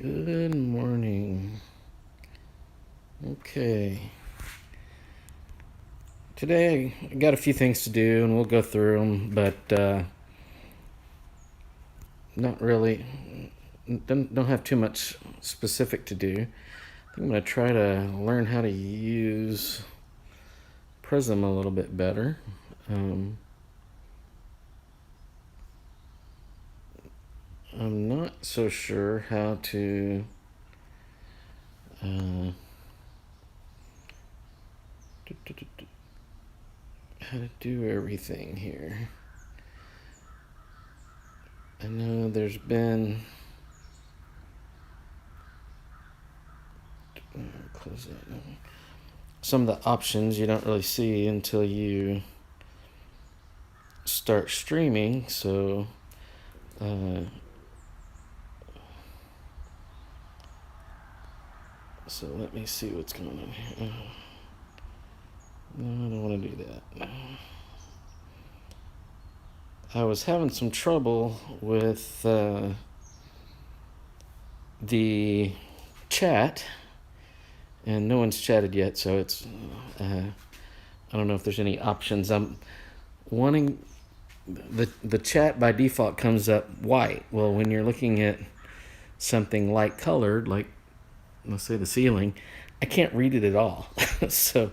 Good morning. Okay. Today I got a few things to do and we'll go through them, but not really. Don't have too much specific to do. I think I'm going to try to learn how to use Prism a little bit better. I'm not so sure how to do everything here. I know there's been close that. Some of the options you don't really see until you start streaming, so so let me see what's going on here. No, I don't want to do that. I was having some trouble with the chat, and no one's chatted yet, so it's I don't know if there's any options. I'm wanting the chat by default comes up white. Well, when you're looking at something light colored, like let's say the ceiling, I can't read it at all. So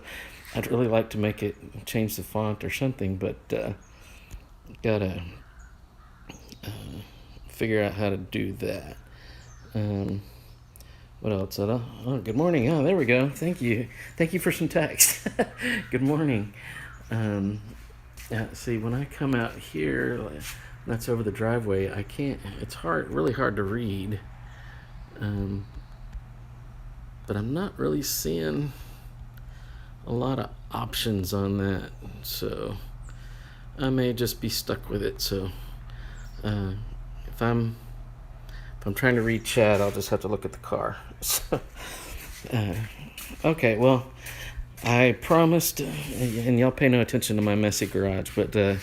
I'd really like to make it change the font or something, but gotta figure out how to do that. What else? Oh, good morning. Oh, there we go. Thank you for some text. Good morning. See, when I come out here, that's over the driveway, I can't, it's really hard to read. But I'm not really seeing a lot of options on that, so I may just be stuck with it. So if I'm trying to read chat, I'll just have to look at the car. So, okay, well, I promised, and y'all pay no attention to my messy garage, but I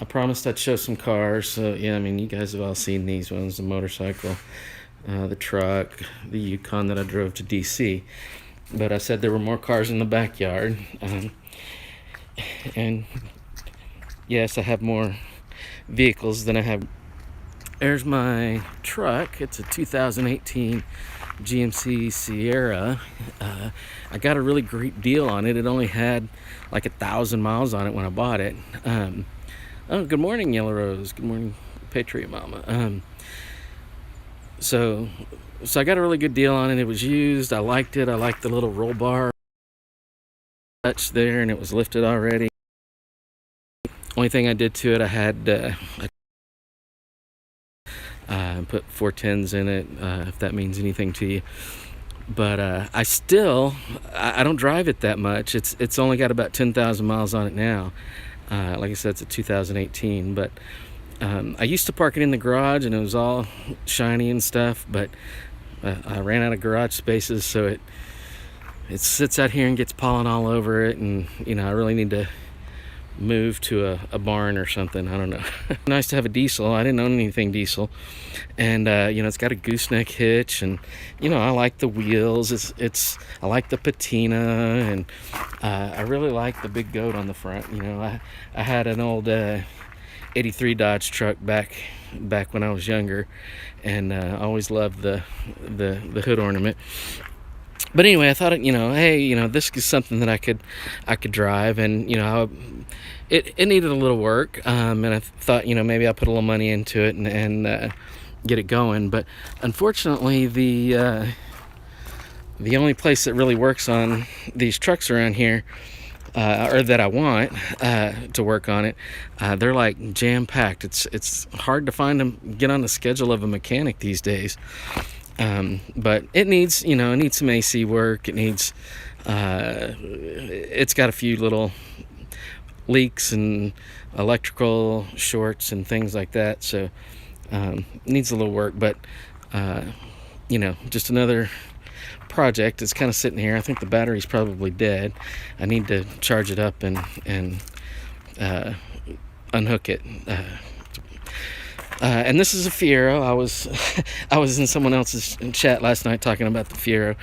promised I'd show some cars. So yeah, I mean, you guys have all seen these ones: the motorcycle, the truck, the Yukon that I drove to DC. But I said there were more cars in the backyard, and yes, I have more vehicles than I have. There's my truck. It's a 2018 GMC Sierra. I got a really great deal on it. It only had like 1,000 miles on it when I bought it. Oh, good morning, Yellow Rose. Good morning, Patriot Mama. So I got a really good deal on it. It was used. I liked it. I liked the little roll bar touch there, and it was lifted already. Only thing I did to it, I had put 410s in it, if that means anything to you. But I don't drive it that much. It's only got about 10,000 miles on it now. Like I said, it's a 2018, but I used to park it in the garage and it was all shiny and stuff, but I ran out of garage spaces, so it sits out here and gets pollen all over it, and I really need to move to a barn or something. I don't know. Nice to have a diesel. I didn't own anything diesel, and it's got a gooseneck hitch, and I like the wheels. I like the patina, and I really like the big goat on the front. I had an old 83 Dodge truck back when I was younger, and I always loved the hood ornament. But anyway, I thought, hey, this is something that I could drive, and it needed a little work, and I thought, maybe I'll put a little money into it and get it going. But unfortunately, the only place that really works on these trucks around here, or that I want to work on it, they're like jam packed. It's hard to find them, get on the schedule of a mechanic these days. But it needs, some AC work. It needs, it's got a few little leaks and electrical shorts and things like that. So, it needs a little work, but, just another project. It's kind of sitting here. I think the battery's probably dead. I need to charge it up and unhook it. And this is a Fiero. I was I was in someone else's chat last night talking about the Fiero,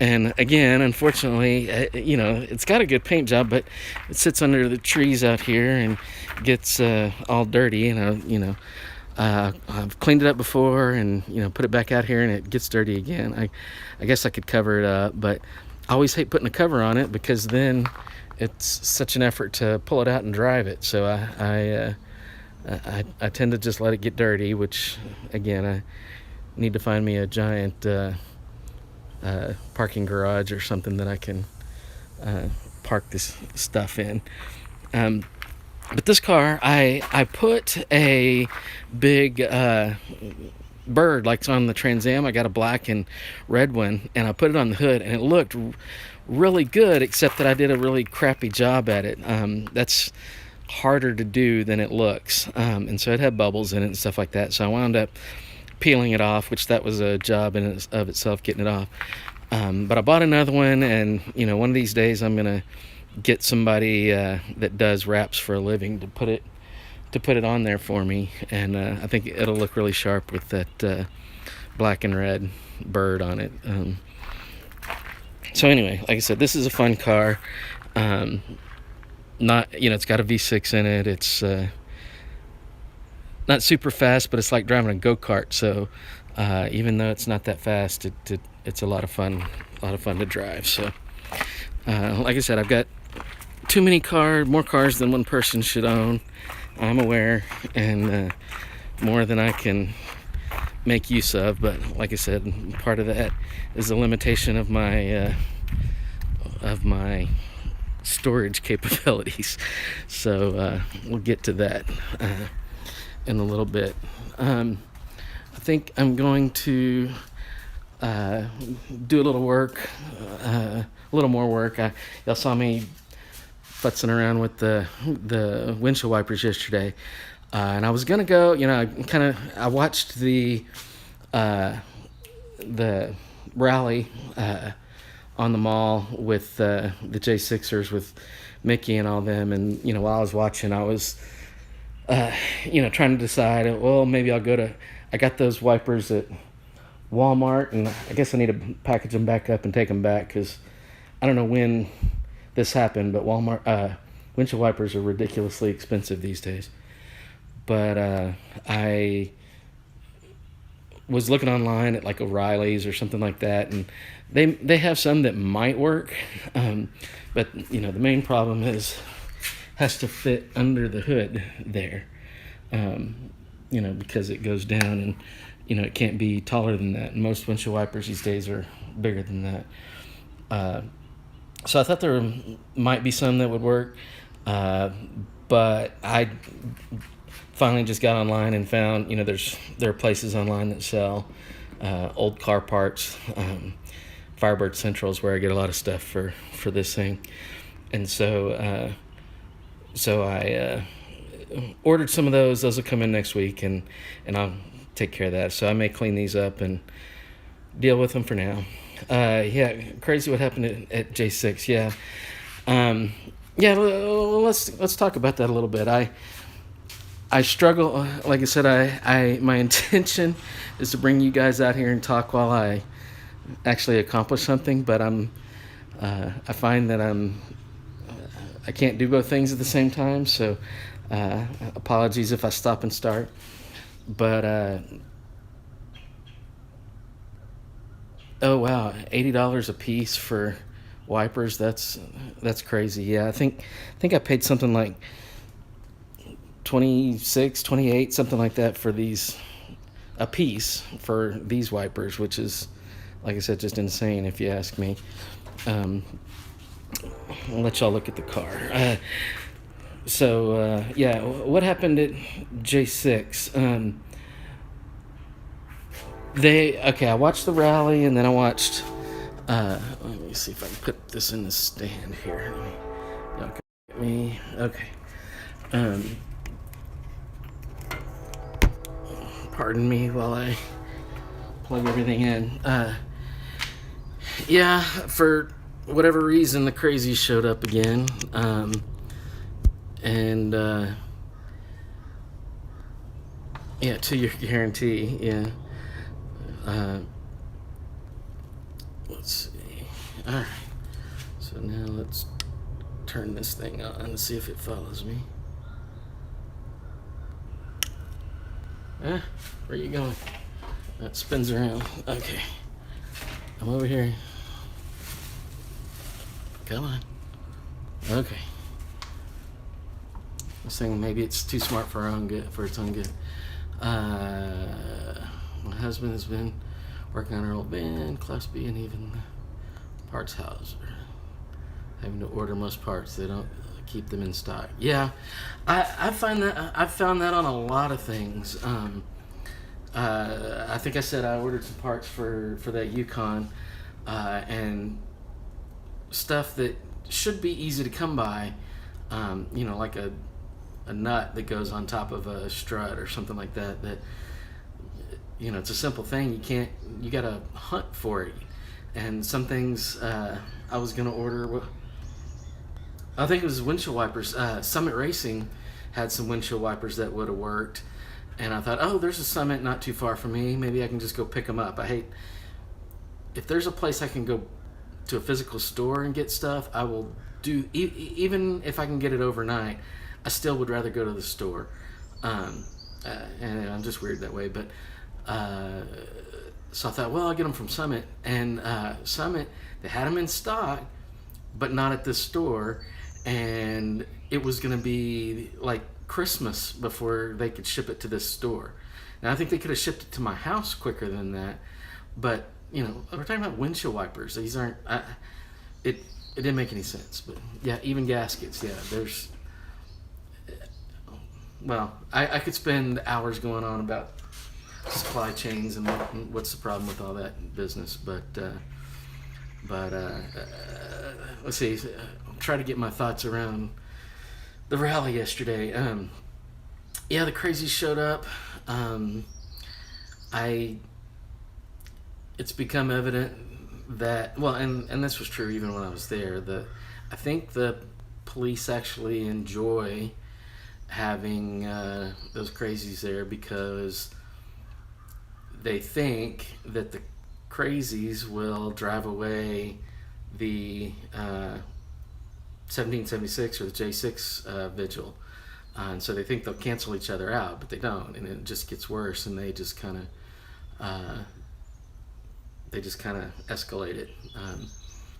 and again, unfortunately, it's got a good paint job, but it sits under the trees out here and gets all dirty. I've cleaned it up before, and put it back out here, and it gets dirty again. I guess I could cover it up, but I always hate putting a cover on it because then it's such an effort to pull it out and drive it. So I tend to just let it get dirty, which again, I need to find me a giant parking garage or something that I can park this stuff in. But this car, I put a big bird like it's on the Trans Am. I got a black and red one, and I put it on the hood, and it looked really good, except that I did a really crappy job at it. That's harder to do than it looks, and so it had bubbles in it and stuff like that. So I wound up peeling it off, which that was a job in of itself, getting it off. But I bought another one, and one of these days I'm gonna get somebody that does wraps for a living to put it on there for me, and I think it'll look really sharp with that black and red bird on it. So anyway, like I said, this is a fun car. Not it's got a V6 in it. It's not super fast, but it's like driving a go-kart. So even though it's not that fast, it's a lot of fun to drive. So like I said, I've got more cars than one person should own, I'm aware, and more than I can make use of. But like I said, part of that is the limitation of my storage capabilities. So we'll get to that in a little bit. I think I'm going to do a little work, a little more work. Y'all saw me futzing around with the windshield wipers yesterday, and I was gonna go. I watched the rally on the mall with the J6ers with Mickey and all them, and while I was watching, I was trying to decide. Well, maybe I'll go to. I got those wipers at Walmart, and I guess I need to package them back up and take them back, because I don't know when this happened, but Walmart windshield wipers are ridiculously expensive these days. But I was looking online at like O'Reilly's or something like that, and they have some that might work, but the main problem has to fit under the hood there, because it goes down, and it can't be taller than that. And most windshield wipers these days are bigger than that. So I thought there might be some that would work, but I finally just got online and found, there are places online that sell old car parts. Firebird Central is where I get a lot of stuff for this thing, and so I ordered some of those. Those will come in next week, and I'll take care of that. So I may clean these up and deal with them for now. Crazy what happened at J6. Let's talk about that a little bit. I struggle. Like I said, my intention is to bring you guys out here and talk while I actually accomplish something, but I find that I can't do both things at the same time. So apologies if I stop and start, but oh wow, $80 a piece for wipers. That's crazy. Yeah, I think I paid something like 26, 28, something like that for these a piece for these wipers, which is, like I said, just insane if you ask me. I'll let y'all look at the car. What happened at J6? I watched the rally, and then I watched, let me see if I can put this in the stand here. Okay. Pardon me while I plug everything in. For whatever reason, the crazies showed up again. Yeah, 2-year guarantee. Yeah. Uh, let's see. All right. So now let's turn this thing on and see if it follows me. Where are you going? That spins around. Okay. I'm over here. Come on. Okay. This thing, maybe it's too smart for our own good, for its own good. My husband has been working on our old van, Class B, and even parts house. Having to order most parts. They don't keep them in stock. Yeah, I find that I've found that on a lot of things. I think I said I ordered some parts for that Yukon, and stuff that should be easy to come by. Like a nut that goes on top of a strut or something like that. That it's a simple thing. You gotta hunt for it. And some things I was gonna order. I think it was windshield wipers. Summit Racing had some windshield wipers that would have worked, and I thought, oh, there's a Summit not too far from me. Maybe I can just go pick them up. I hate if there's a place I can go to a physical store and get stuff. I will do even if I can get it overnight. I still would rather go to the store, and I'm just weird that way. But so I thought, well, I'll get them from Summit, and Summit, they had them in stock, but not at this store. And it was going to be like Christmas before they could ship it to this store. Now, I think they could have shipped it to my house quicker than that. But, we're talking about windshield wipers. These aren't, it didn't make any sense. But, yeah, even gaskets. Yeah, there's, well, I could spend hours going on about supply chains and what's the problem with all that business. But let's see. Try to get my thoughts around the rally yesterday. The crazies showed up. It's become evident that, well, and this was true even when I was there, I think the police actually enjoy having those crazies there because they think that the crazies will drive away the 1776 or the J6 vigil, and so they think they'll cancel each other out, but they don't, and it just gets worse, and they just kind of escalate it,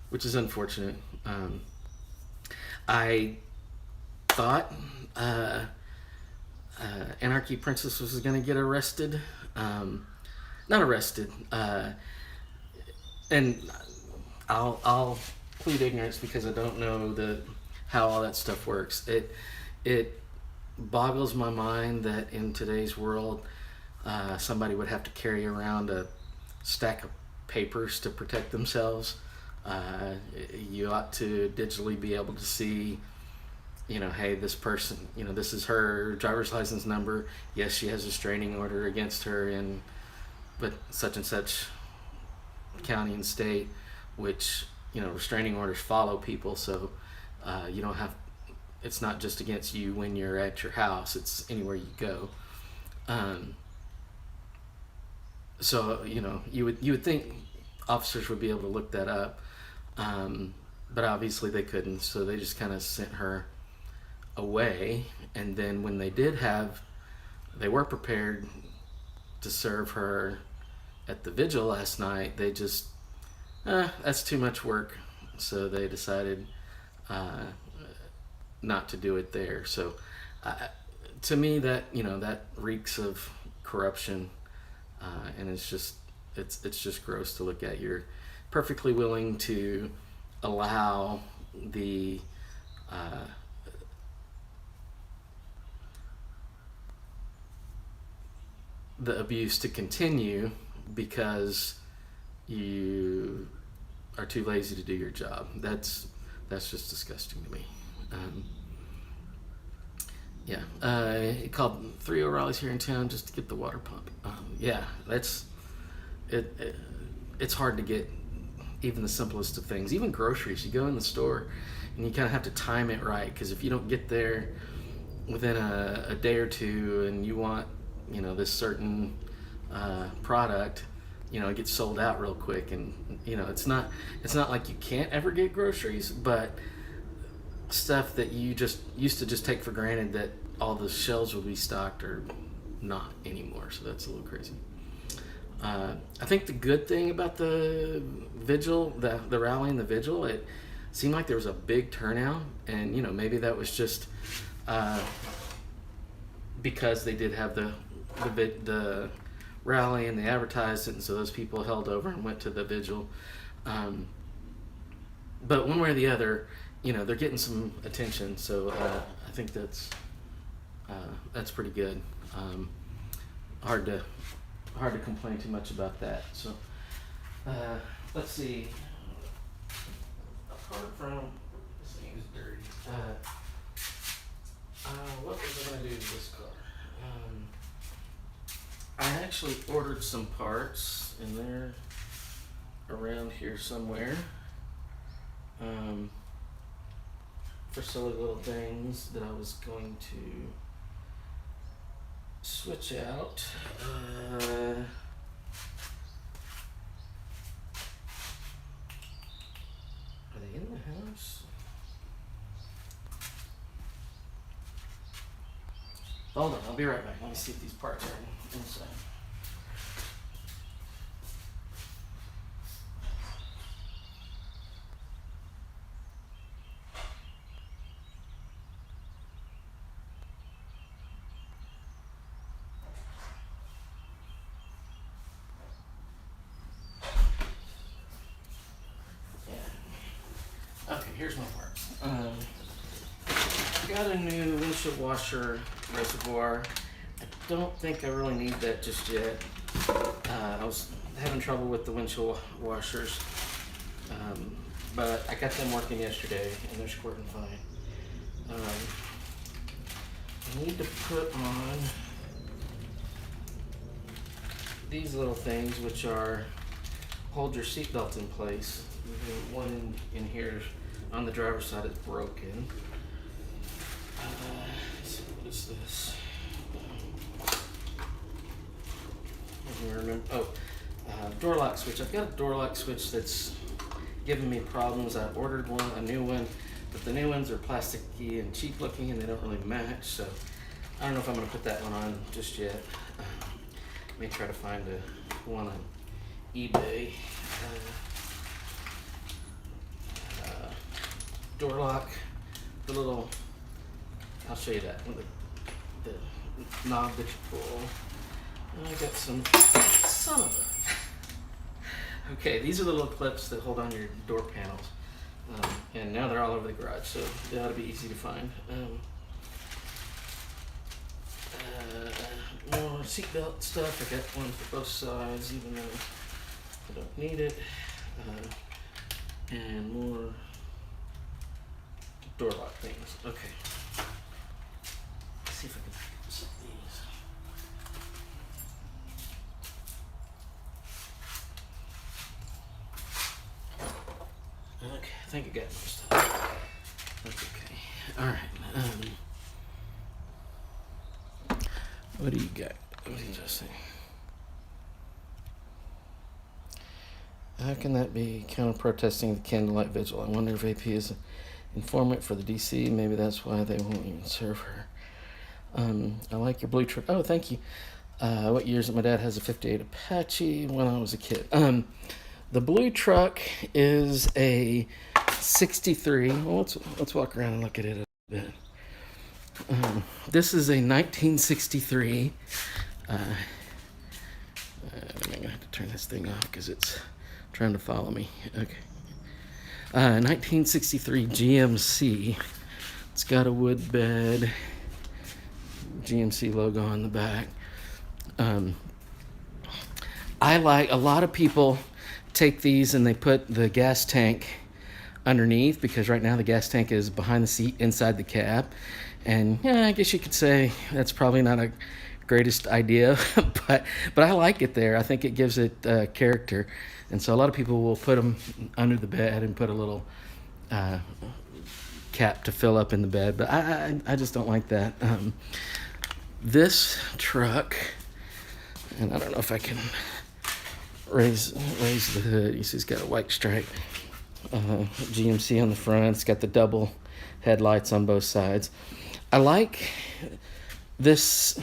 which is unfortunate. I thought Anarchy Princess was going to get arrested, not arrested, and I'll plead ignorance because I don't know how all that stuff works. It boggles my mind that in today's world somebody would have to carry around a stack of papers to protect themselves. You ought to digitally be able to see, hey, this person, this is her driver's license number. Yes, she has a restraining order against her but such and such county and state, which restraining orders follow people, so you don't have. It's not just against you when you're at your house; it's anywhere you go. So you would think officers would be able to look that up, but obviously they couldn't. So they just kind of sent her away, and then when they they were prepared to serve her at the vigil last night. They just that's too much work, so they decided not to do it there. So to me, that that reeks of corruption, and it's just gross to look at. You're perfectly willing to allow the abuse to continue because you are too lazy to do your job. That's just disgusting to me. He called 3 O'Reilly's here in town just to get the water pump. That's it. It's hard to get even the simplest of things. Even groceries, you go in the store and you kind of have to time it right, because if you don't get there within a day or two and you want this certain product, it gets sold out real quick, and it's not like you can't ever get groceries, but stuff that you just used to just take for granted that all the shelves will be stocked or not anymore. So that's a little crazy. I think the good thing about the vigil, the rally and the vigil, it seemed like there was a big turnout, and maybe that was just because they did have the rally and they advertised it, and so those people held over and went to the vigil. But one way or the other, they're getting some attention, so I think that's pretty good. Hard to complain too much about that. So let's see. Apart from this thing is dirty. What was I gonna do to this car? I actually ordered some parts, and they're around here somewhere. For silly little things that I was going to switch out. Are they in the house? Hold on, I'll be right back. Let me see if these parts are inside. Okay, here's my parts. Got a new windshield washer reservoir. I don't think I really need that just yet. I was having trouble with the windshield washers, but I got them working yesterday, and they're squirting fine. I need to put on these little things, which are hold your seatbelt in place. The one in here on the driver's side is broken. So what is this? I remember. Door lock switch. I've got a door lock switch that's giving me problems. I ordered a new one, but the new ones are plasticky and cheap looking, and they don't really match. So I don't know if I'm going to put that one on just yet. May try to find one on eBay. Door lock, the little, I'll show you that, the knob that you pull. And I got some, son of a. Okay, these are the little clips that hold on your door panels. And now they're all over the garage, so they ought to be easy to find. More seatbelt stuff. I got one for both sides, even though I don't need it. And more door lock things. Okay. Let's see if I can set these. Okay, I think I got most of it. That's okay. Alright. What do you got? What did you say? How can that be counter-protesting the candlelight vigil? I wonder if AP is an informant for the DC. Maybe that's why they won't even serve her. I like your blue truck. Oh, thank you. What years? My dad has a 58 Apache when I was a kid. The blue truck is a 63. Well, let's walk around and look at it a bit. This is a 1963. I'm gonna have to turn this thing off because it's trying to follow me. Okay. 1963 GMC. It's got a wood bed, GMC logo on the back. I like, a lot of people take these and they put the gas tank underneath, because right now the gas tank is behind the seat inside the cab. And yeah, I guess you could say that's probably not a greatest idea, but I like it there. I think it gives it character. And so a lot of people will put them under the bed and put a little cap to fill up in the bed, but I just don't like that. This truck, and I don't know if I can raise the hood. You see it's got a white stripe. GMC on the front. It's got the double headlights on both sides. I like this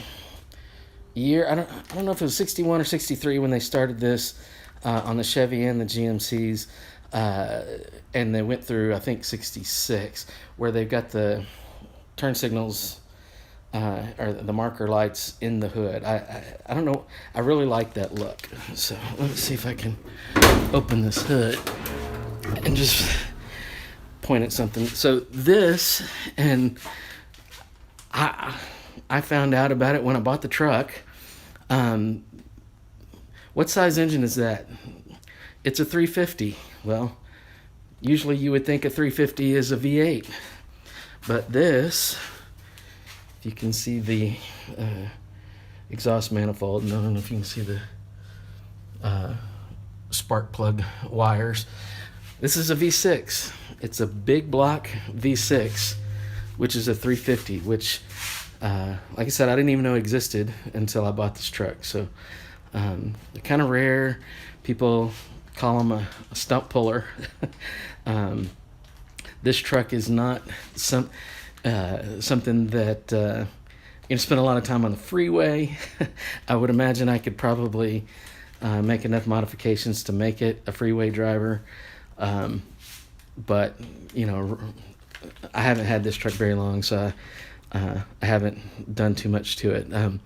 year. I don't know if it was 61 or 63 when they started this on the Chevy and the GMCs, and they went through I think 66, where they've got the turn signals or the marker lights in the hood. I don't know. I really like that look. So let's see if I can open this hood and just point at something. So this, and I found out about it when I bought the truck. What size engine is that? It's a 350. Well, usually you would think a 350 is a V8, but this, if you can see the exhaust manifold, and I don't know if you can see the spark plug wires. This is a V6. It's a big block V6, which is a 350, which, like I said, I didn't even know existed until I bought this truck. So they're kind of rare. People call them a stump puller. This truck is not something that you spend a lot of time on the freeway. I would imagine I could probably make enough modifications to make it a freeway driver. But I haven't had this truck very long, so I haven't done too much to it.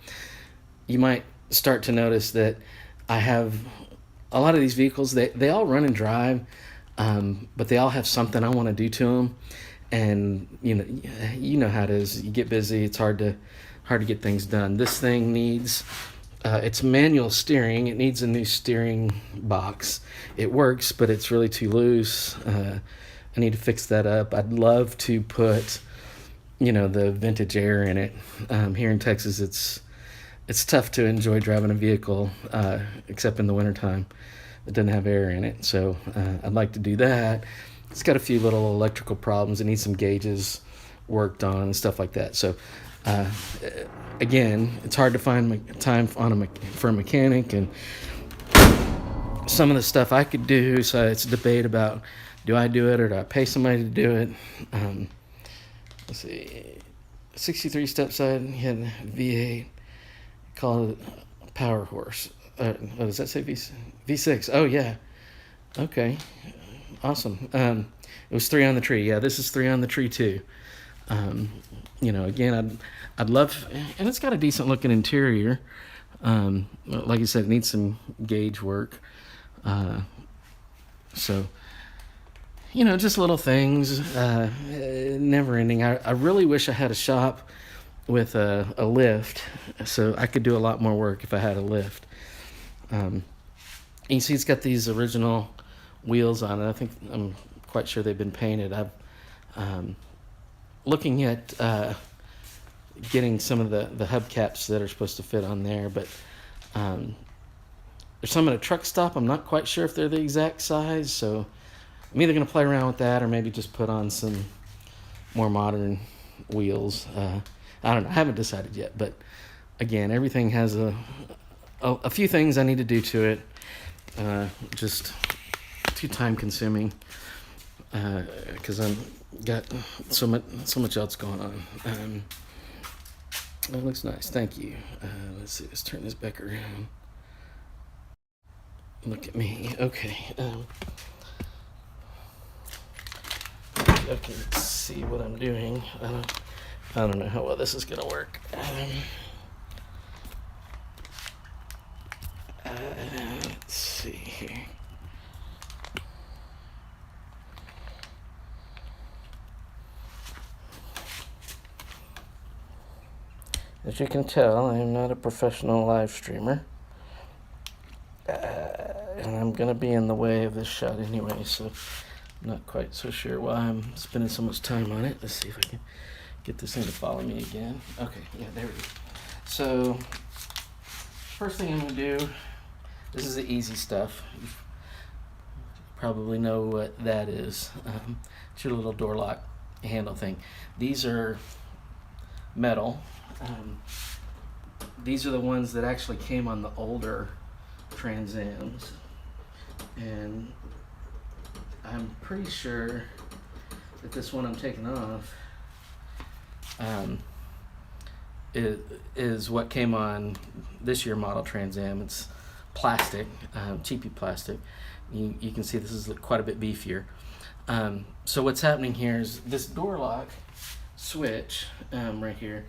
You might start to notice that I have a lot of these vehicles. They all run and drive, but they all have something I want to do to them. And you know how it is. You get busy. It's hard to get things done. This thing needs. It's manual steering. It needs a new steering box. It works, but it's really too loose. I need to fix that up. I'd love to put, the vintage air in it. Here in Texas, it's tough to enjoy driving a vehicle, except in the wintertime. It doesn't have air in it. So I'd like to do that. It's got a few little electrical problems. It needs some gauges worked on and stuff like that. So again, it's hard to find time for a mechanic, and some of the stuff I could do. So it's a debate about, do I do it or do I pay somebody to do it? Let's see, 63 step side, had V8, call it a power horse. What does that say? V6. Oh yeah. Okay. Awesome. It was 3 on the tree. Yeah, this is 3 on the tree too. Again, I'd love, and it's got a decent looking interior. Like I said, it needs some gauge work. So, just little things, never ending. I really wish I had a shop with a lift, so I could do a lot more work if I had a lift. You see it's got these original wheels on it. I'm quite sure they've been painted. I'm looking at getting some of the hubcaps that are supposed to fit on there, but there's some at a truck stop. I'm not quite sure if they're the exact size, so I'm either going to play around with that or maybe just put on some more modern wheels. I don't know. I haven't decided yet, but again, everything has a few things I need to do to it. Just too time consuming because I'm got so much else going on. It looks nice. Thank you. Let's see. Let's turn this back around. Look at me. Okay. Okay. Let's see what I'm doing. I don't know how well this is gonna work. Let's see here. As you can tell, I am not a professional live streamer. And I'm going to be in the way of this shot anyway, so I'm not quite so sure why I'm spending so much time on it. Let's see if I can get this thing to follow me again. Okay, yeah, there we go. So, first thing I'm going to do, this is the easy stuff. You probably know what that is. It's your little door lock handle thing. These are metal. these are the ones that actually came on the older Trans Ams, and I'm pretty sure that this one I'm taking off um, is what came on this year model Trans Am. It's plastic, cheapy plastic. You can see this is quite a bit beefier. So what's happening here is this door lock switch right here.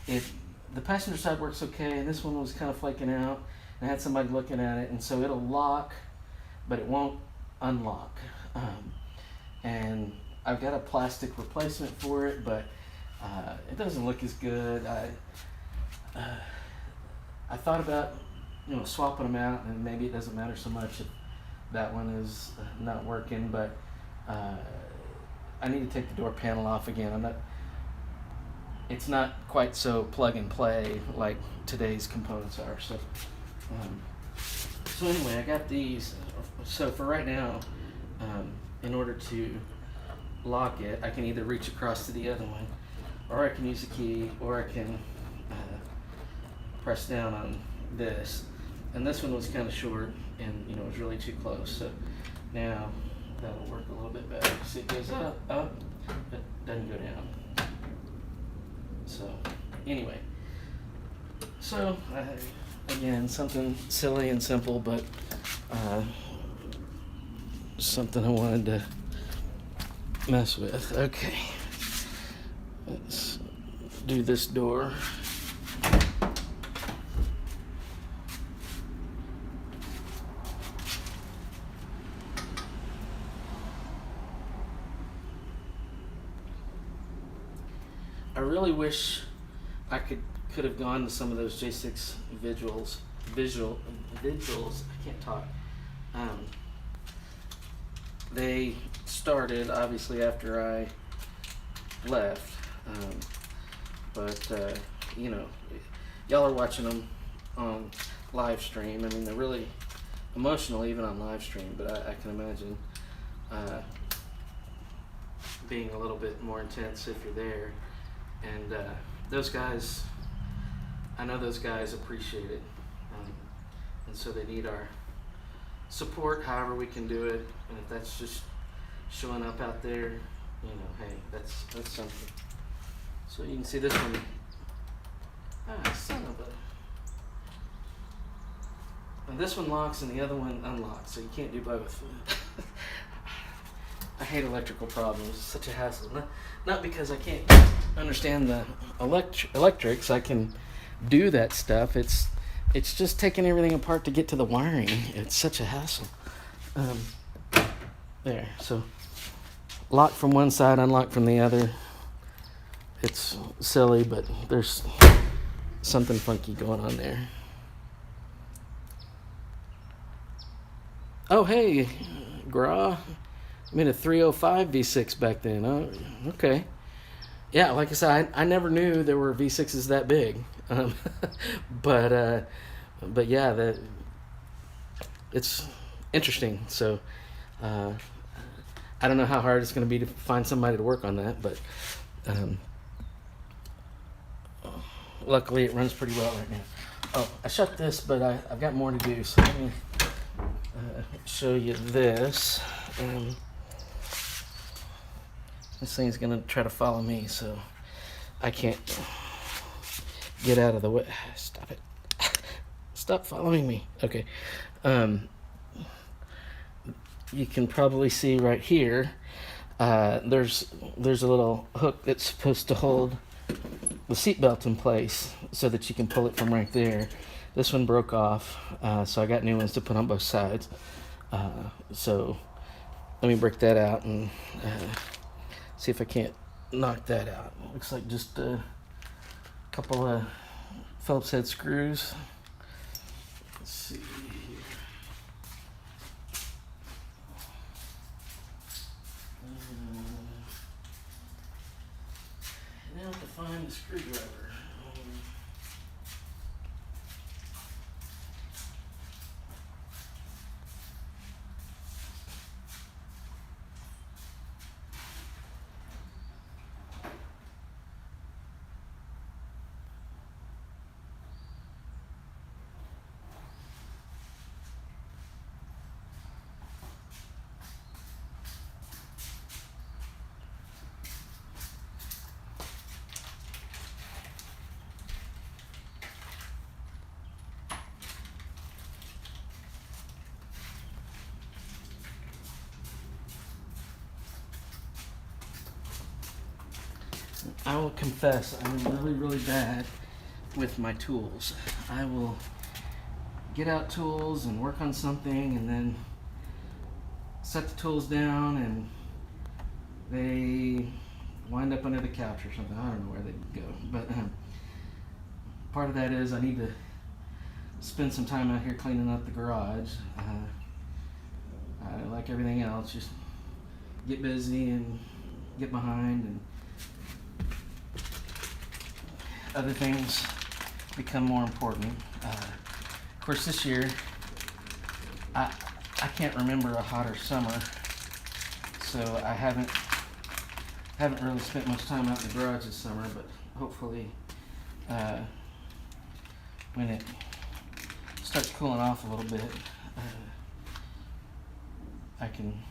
The passenger side works okay, and this one was kind of flaking out. And I had somebody looking at it, and so it'll lock, but it won't unlock. And I've got a plastic replacement for it, but it doesn't look as good. I thought about swapping them out, and maybe it doesn't matter so much if that one is not working, but I need to take the door panel off again. It's not quite so plug and play like today's components are. So anyway, I got these. So for right now, in order to lock it, I can either reach across to the other one, or I can use a key, or I can press down on this. And this one was kind of short, and it was really too close. So now that'll work a little bit better. See, it goes up, but doesn't go down. So anyway, so again, something silly and simple, but something I wanted to mess with. Okay, let's do this door. I really wish I could have gone to some of those J6 vigils. I can't talk. They started obviously after I left, but y'all are watching them on live stream. I mean, they're really emotional even on live stream, but I can imagine being a little bit more intense if you're there. And those guys, I know those guys appreciate it, and so they need our support however we can do it. And if that's just showing up out there, hey, that's something. So you can see this one. Son of a. And this one locks and the other one unlocks, so you can't do both. I hate electrical problems. It's such a hassle. Not because I can't understand the electrics. I can do that stuff. It's just taking everything apart to get to the wiring. It's such a hassle. There. So lock from one side, unlock from the other. It's silly, but there's something funky going on there. Oh, hey, Gra. I made a 305 V6 back then. Oh, okay. Yeah, like I said, I never knew there were V6s that big. But yeah, it's interesting. So I don't know how hard it's going to be to find somebody to work on that, but luckily it runs pretty well right now. Oh, I shut this, but I've got more to do. So let me show you this. This thing's gonna try to follow me, so I can't get out of the way. Stop it. Stop following me. Okay. You can probably see right here, there's a little hook that's supposed to hold the seatbelt in place so that you can pull it from right there. This one broke off, so I got new ones to put on both sides. So let me break that out and see if I can't knock that out. Looks like just a couple of Phillips head screws. Let's see here. Now to find the screwdriver. I will confess, I'm really, really bad with my tools. I will get out tools and work on something and then set the tools down and they wind up under the couch or something. I don't know where they go. But part of that is I need to spend some time out here cleaning up the garage. Like everything else, just get busy and get behind, and other things become more important. Of course, this year, I can't remember a hotter summer, so I haven't really spent much time out in the garage this summer. But hopefully, when it starts cooling off a little bit, I can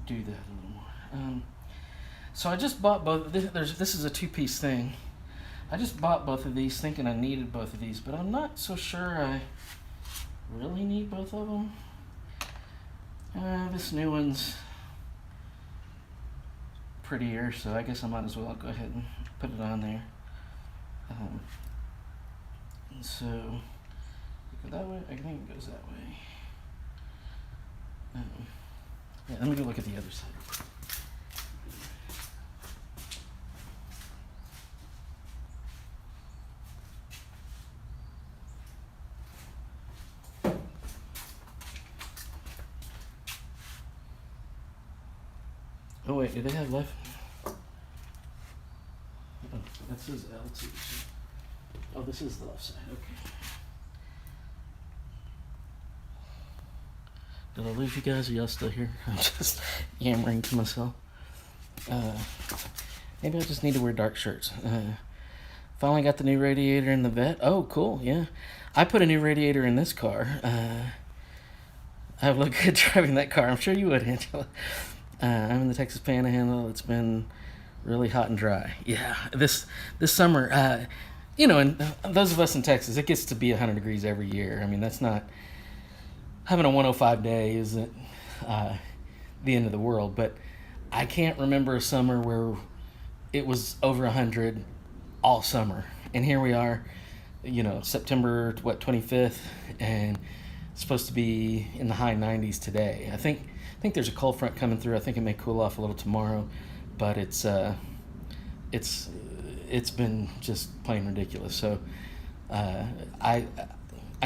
do that a little more. So I just bought both. This is a two-piece thing. I just bought both of these thinking I needed both of these, but I'm not so sure I really need both of them. This new one's prettier, so I guess I might as well go ahead and put it on there. So, go that way? I think it goes that way. Yeah, let me go look at the other side. Oh wait, do they have left? Oh, that says L2. Oh, this is the left side. Okay. Did I lose you guys? Are y'all still here? I'm just yammering to myself. Maybe I just need to wear dark shirts. Finally got the new radiator in the vet. Oh, cool. Yeah. I put a new radiator in this car. I would look good driving that car. I'm sure you would, Angela. I'm in the Texas Panhandle. It's been really hot and dry. Yeah. This summer, and those of us in Texas, it gets to be 100 degrees every year. I mean, that's not... Having a 105 day isn't the end of the world, but I can't remember a summer where it was over 100 all summer. And here we are, September 25th, and it's supposed to be in the high 90s today. I think there's a cold front coming through. I think it may cool off a little tomorrow, but it's been just plain ridiculous. So I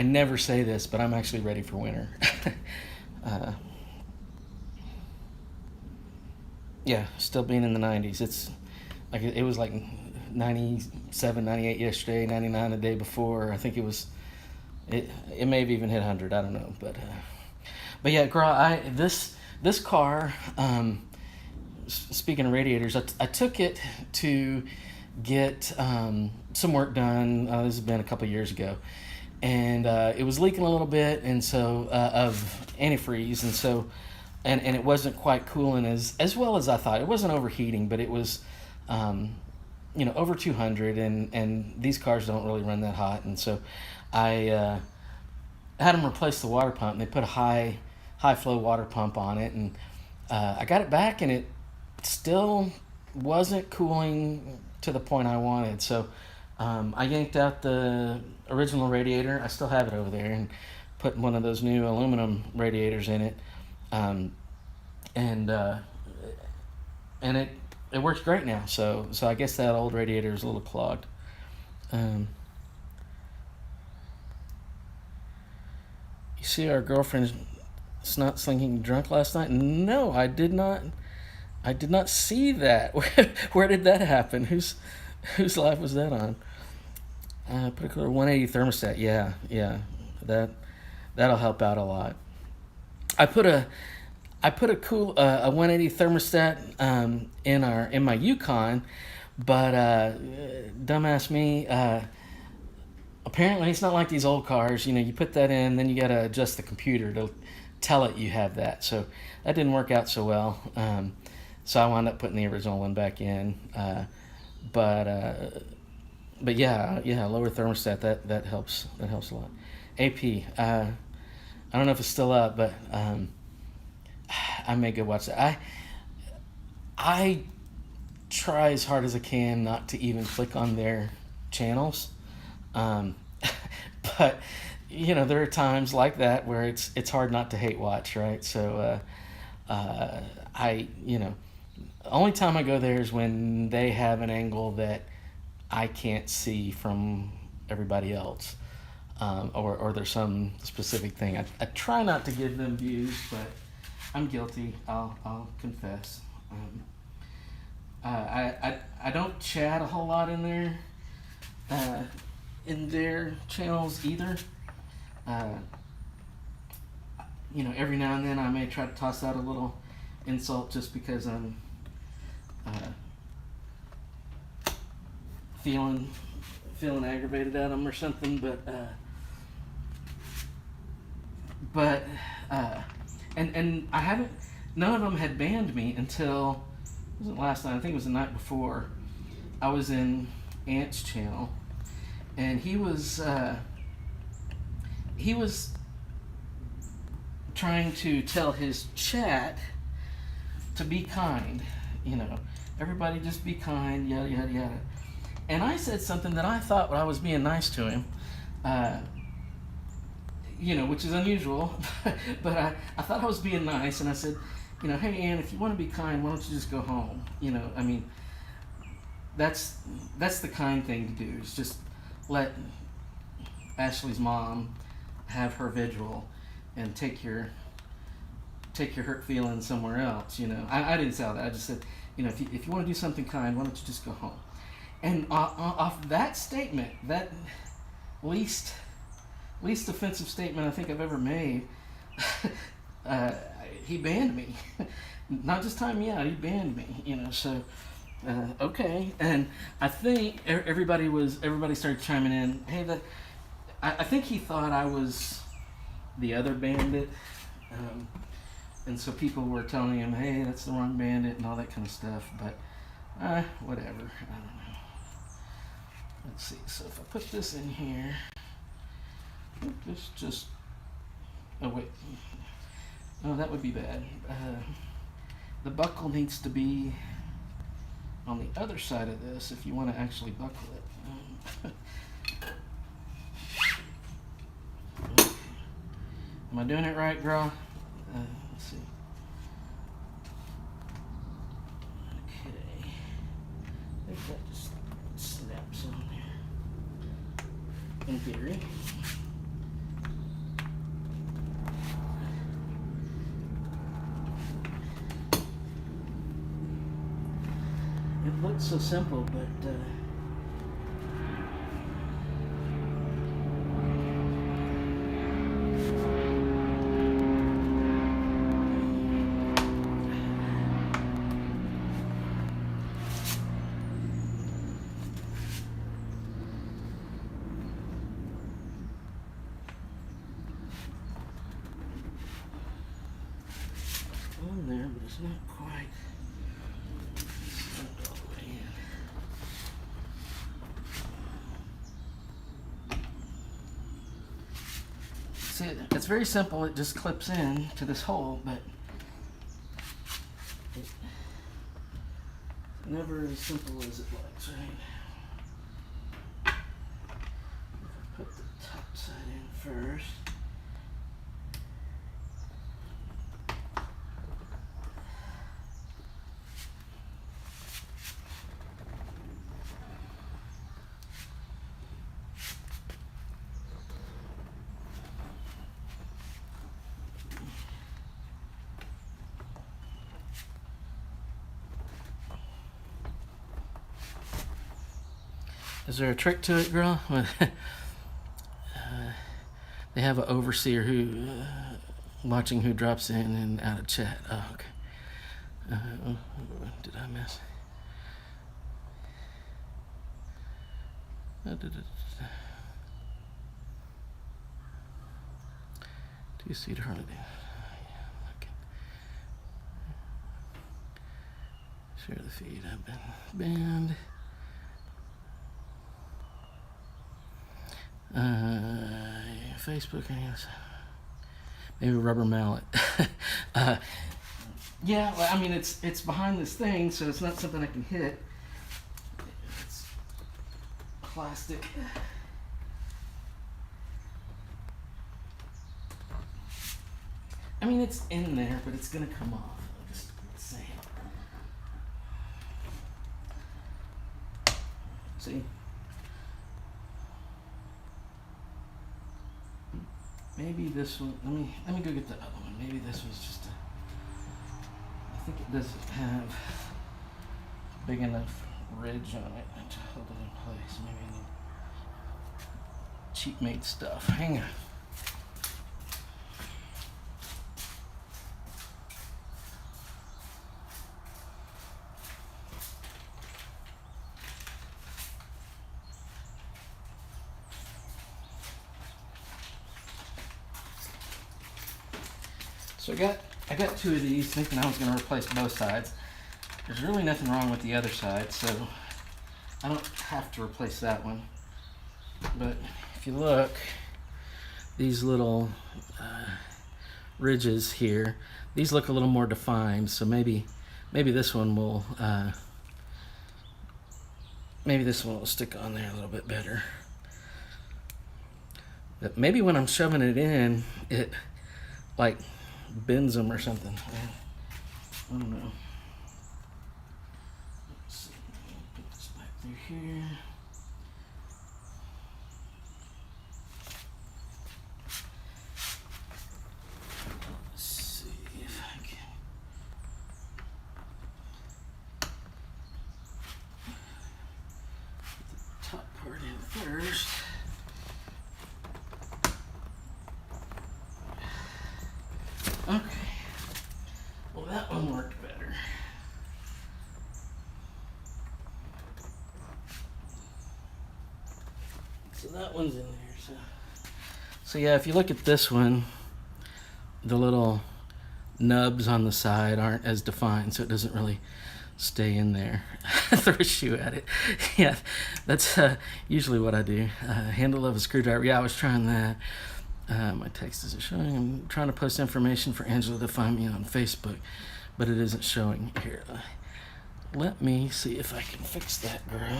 never say this, but I'm actually ready for winter. Yeah, still being in the 90s. It's like it was like 97, 98 yesterday, 99 the day before. I think it may have even hit 100. I don't know, but yeah, girl, this car. Speaking of radiators, I took it to get some work done. This has been a couple of years ago. And it was leaking a little bit, and so of antifreeze, and so and it wasn't quite cooling as well as I thought. It wasn't overheating, but it was over 200, and these cars don't really run that hot, and so I had them replace the water pump. And they put a high flow water pump on it, and I got it back, and it still wasn't cooling to the point I wanted. So I yanked out the original radiator. I still have it over there, and put one of those new aluminum radiators in it, and it works great now. So I guess that old radiator is a little clogged. You see our girlfriend snot slinking drunk last night? No, I did not. I did not see that. Where did that happen? Whose live was that on? Put a cooler 180 thermostat. Yeah, that'll help out a lot. I put a 180 thermostat in my Yukon, but dumbass me. Apparently, it's not like these old cars. You put that in, then you gotta adjust the computer to tell it you have that. So that didn't work out so well. So I wound up putting the original one back in. But yeah, lower thermostat that helps a lot. AP, I don't know if it's still up, but I may go watch that. try as hard as I can not to even click on their channels. Um, but there are times like that where it's hard not to hate watch, right? So I the only time I go there is when they have an angle that I can't see from everybody else, or there's some specific thing. I try not to give them views, but I'm guilty. I'll confess. I don't chat a whole lot uh, in their channels either. Uh, every now and then I may try to toss out a little insult just because I'm uh, feeling aggravated at them or something. But and I haven't. None of them had banned me until, it wasn't last night. I think it was the night before. I was in Ant's channel, and he was trying to tell his chat to be kind. Everybody just be kind, yada yada yada. And I said something that I thought I was being nice to him, which is unusual, but I thought I was being nice, and I said, hey, Ann, if you want to be kind, why don't you just go home? That's the kind thing to do, is just let Ashley's mom have her vigil and take your hurt feelings somewhere else. I didn't say all that. I just said, if you want to do something kind, why don't you just go home? And off that statement, that least offensive statement I think I've ever made, he banned me. Not just time me out, he banned me. So okay. And I think everybody started chiming in. Hey, I think he thought I was the other bandit. And so people were telling him, hey, that's the wrong bandit and all that kind of stuff. But whatever. I don't know. Let's see. So if I put this in here, this just. Oh wait. Oh, that would be bad. The buckle needs to be on the other side of this if you want to actually buckle it. Am I doing it right, girl? Let's see. Okay. I think that just snaps on there. In theory. It looks so simple, but on there, but it's not quite. It's not all the way in. See, it's very simple. It just clips in to this hole, but it's never as simple as it looks, right? Put the top side in first. Is there a trick to it, girl? They have an overseer who watching who drops in and out of chat. Oh, okay. Did I miss? Do you see the holiday? Okay. Share the feed. I've been banned. Facebook, maybe Rubber Mallet. Yeah, well, I mean, it's behind this thing, so it's not something I can hit. It's plastic. I mean, it's in there, but it's gonna come off. I'm just saying. See? Maybe this one. Let me go get the other one. Maybe this was just a. I think it doesn't have a big enough ridge on it to hold it in place. Maybe I need cheap made stuff. Hang on. So I got two of these, thinking I was going to replace both sides. There's really nothing wrong with the other side, so I don't have to replace that one. But if you look, these little ridges here, these look a little more defined. So maybe this one will stick on there a little bit better. But maybe when I'm shoving it in, it like bends them or something. I don't know. Let's see. Put this back through here. Let's see if I can. Put the top part in first. Okay. Well, that one worked better. So that one's in there. So yeah, if you look at this one, the little nubs on the side aren't as defined, so it doesn't really stay in there. Throw a shoe at it. Yeah, that's usually what I do. Handle of a screwdriver. Yeah, I was trying that. My text isn't showing. I'm trying to post information for Angela to find me on Facebook, but it isn't showing here. Let me see if I can fix that, girl.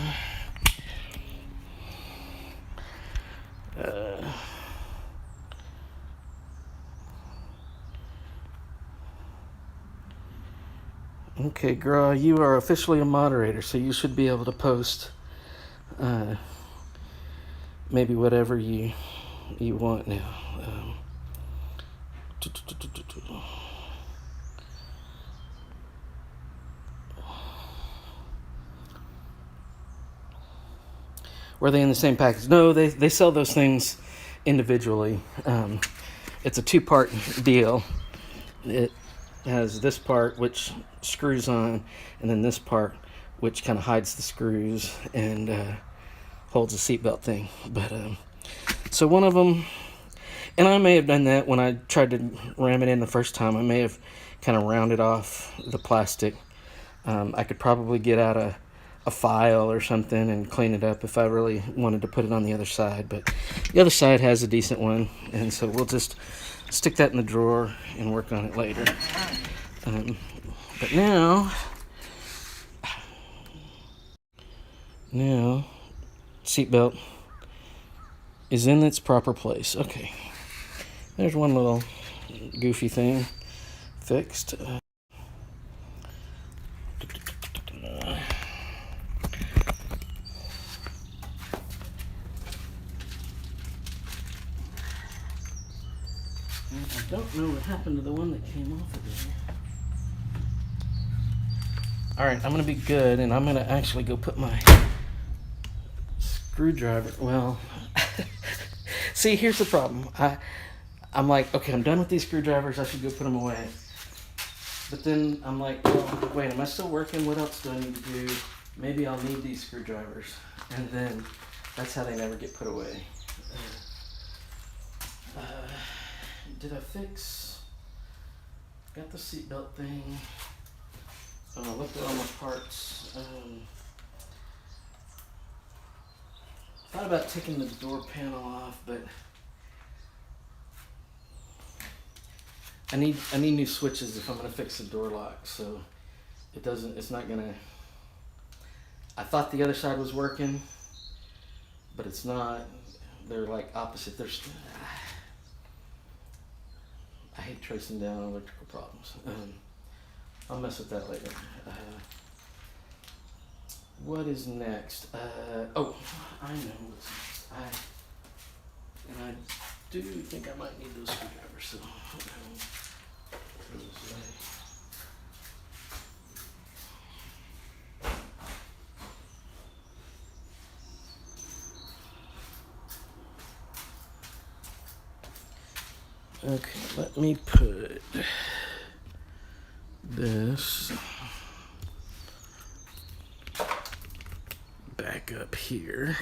Okay, girl, you are officially a moderator, so you should be able to post maybe whatever you want now. Were they in the same package? No, they sell those things individually. It's a two-part deal. It has this part which screws on, and then this part which kind of hides the screws and holds the seatbelt thing. But so one of them, and I may have done that when I tried to ram it in the first time. I may have kind of rounded off the plastic. I could probably get out a file or something and clean it up if I really wanted to put it on the other side, but the other side has a decent one, and so we'll just stick that in the drawer and work on it later. But now seatbelt is in its proper place. Okay, there's one little goofy thing fixed. I don't know what happened to the one that came off of there. Alright, I'm going to be good, and I'm going to actually go put my screwdriver. Well, see, here's the problem. I'm like, okay, I'm done with these screwdrivers. I should go put them away. But then I'm like, well, wait, am I still working? What else do I need to do? Maybe I'll need these screwdrivers. And then that's how they never get put away. Did I fix? Got the seatbelt thing. I looked at all my parts. Thought about taking the door panel off, but I need new switches if I'm gonna fix the door lock. So it's not gonna. I thought the other side was working, but it's not. They're like opposite. I hate tracing down electrical problems. I'll mess with that later. What is next? Oh, I know what's next. I do think I might need those screwdrivers. So, throw this away. Okay, let me put this back up here.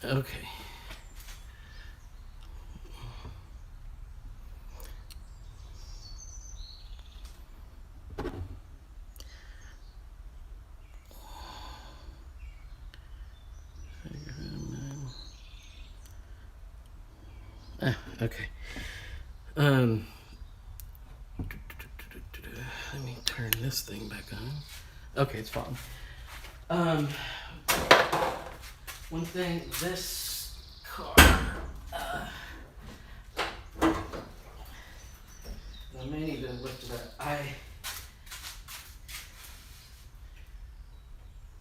Okay. Okay. Let me turn this thing back on. Okay, it's fine. One thing, this car, I may need to lift it up.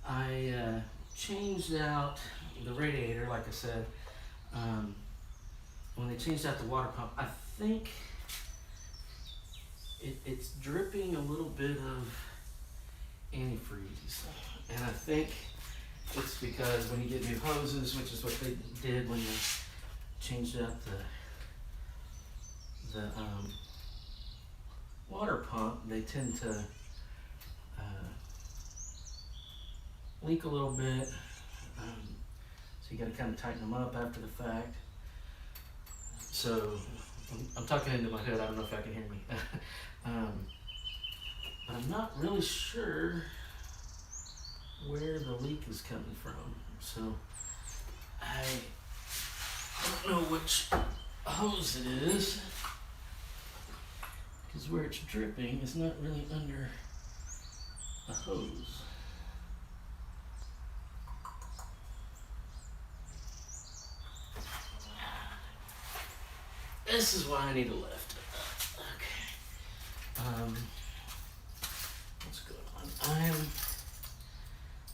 I changed out the radiator, like I said. When they changed out the water pump, I think it's dripping a little bit of antifreeze. And I think it's because when you get new hoses, which is what they did when they changed out the water pump, they tend to leak a little bit. So you got to kind of tighten them up after the fact. So I'm talking into my head. I don't know if I can hear me. But I'm not really sure where the leak is coming from. So I don't know which hose it is, because where it's dripping is not really under a hose. This is why I need to lift it up. Okay. What's going on?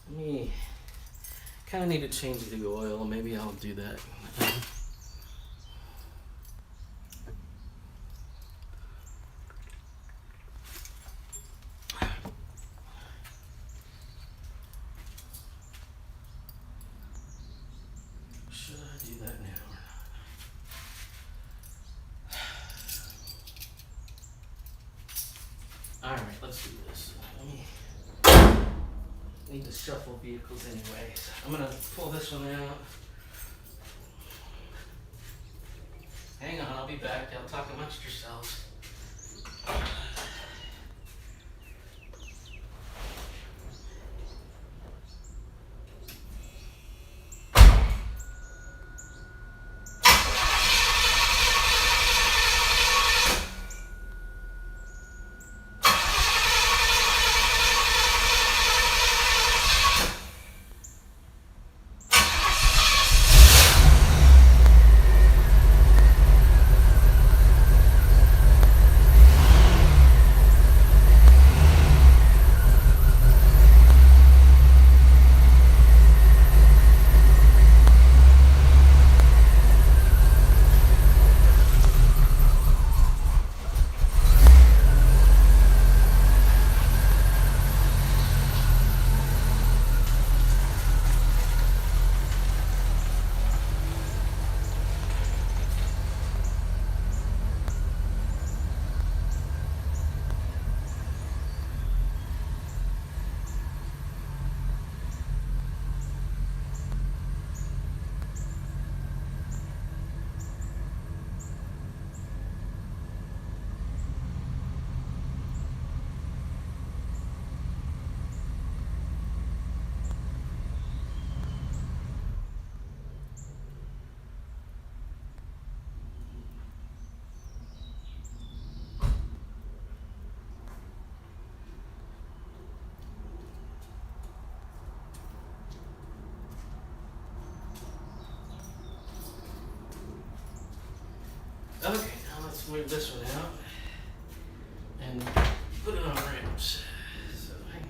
Let me kind of need to change the oil. Maybe I'll do that. Should I do that now or not? All right, let's do this. Need to shuffle vehicles anyway. So I'm gonna pull this one out. Hang on, I'll be back. Y'all talk amongst yourselves. Okay, now let's move this one out and put it on ramps. So hang on.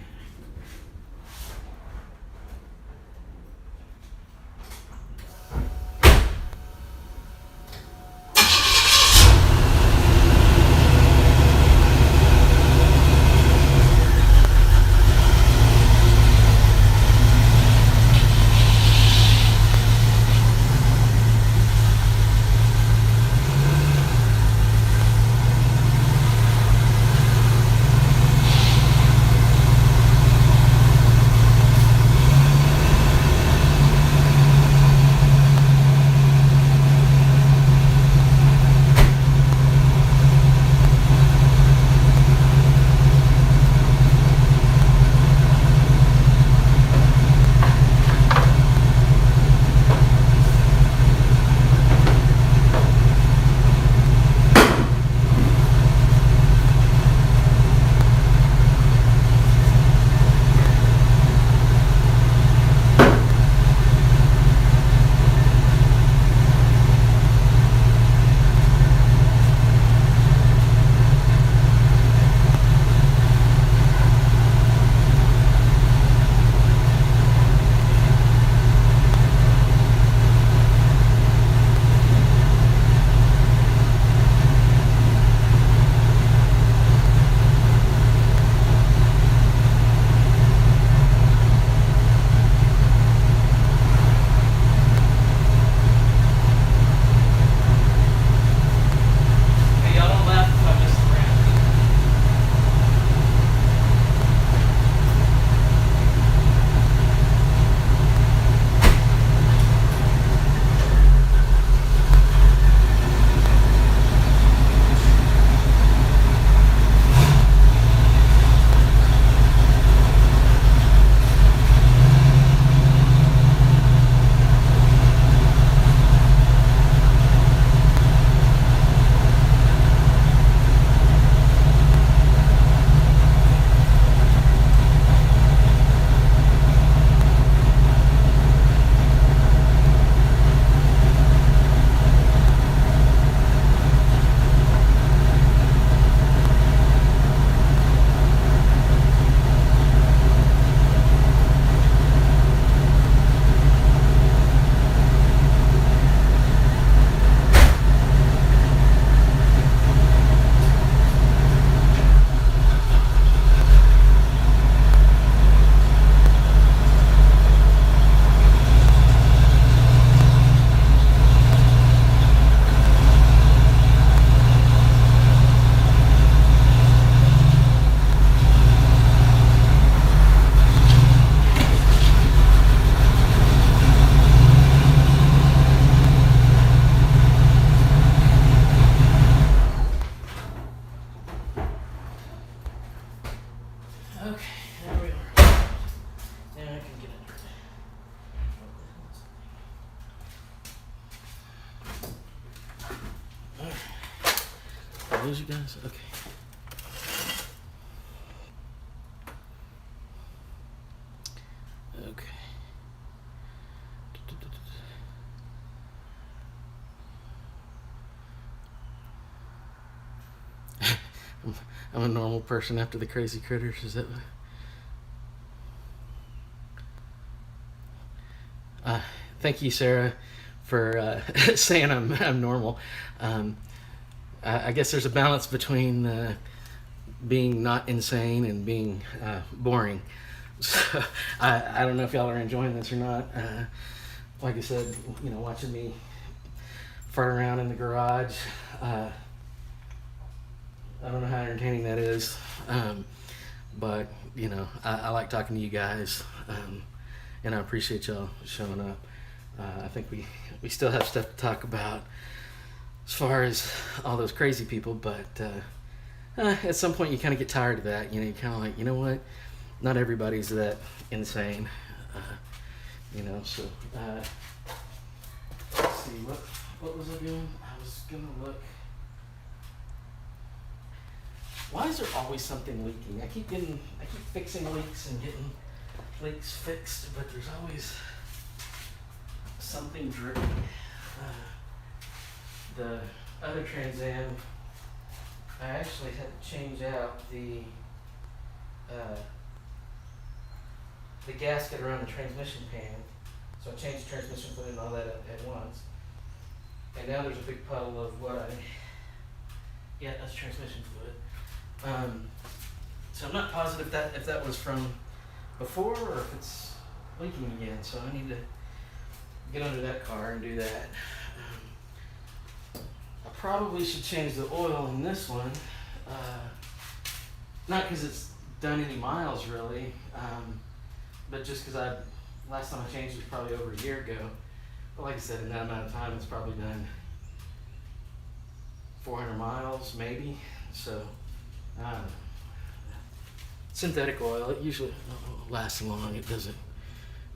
Hey, y'all don't laugh if I miss the ramp. Okay, there we are. Now I can get under it. Alright. Are those you guys? Okay. Okay. I'm a normal person after the crazy critters. Is that? Thank you, Sarah, for saying I'm normal. I guess there's a balance between being not insane and being boring. So I don't know if y'all are enjoying this or not. Like I said, watching me fart around in the garage. I don't know how entertaining that is, but I like talking to you guys, and I appreciate y'all showing up. I think we still have stuff to talk about as far as all those crazy people, but at some point you kind of get tired of that. You kind of like, you know what? Not everybody's that insane, So let's see, what was I doing? I was gonna look. Why is there always something leaking? I keep fixing leaks and getting leaks fixed, but there's always something dripping. The other Trans Am, I actually had to change out the gasket around the transmission pan. So I changed the transmission fluid and all that at once. And now there's a big puddle of yeah, that's transmission fluid. So I'm not positive if that was from before or if it's leaking again. So I need to get under that car and do that. I probably should change the oil in this one. Not because it's done any miles really, but just because last time I changed it was probably over a year ago. But like I said, in that amount of time, it's probably done 400 miles maybe. So synthetic oil, it usually lasts long. It doesn't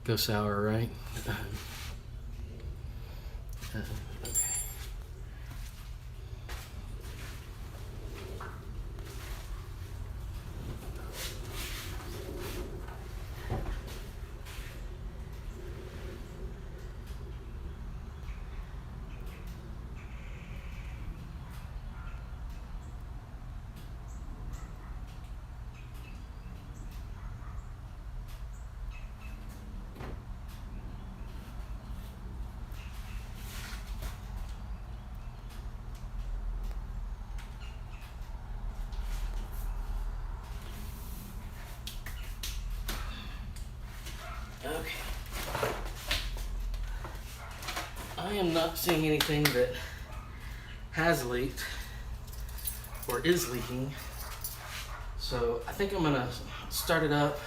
go sour, right? Okay. Okay. I am not seeing anything that has leaked or is leaking. So I think I'm gonna start it up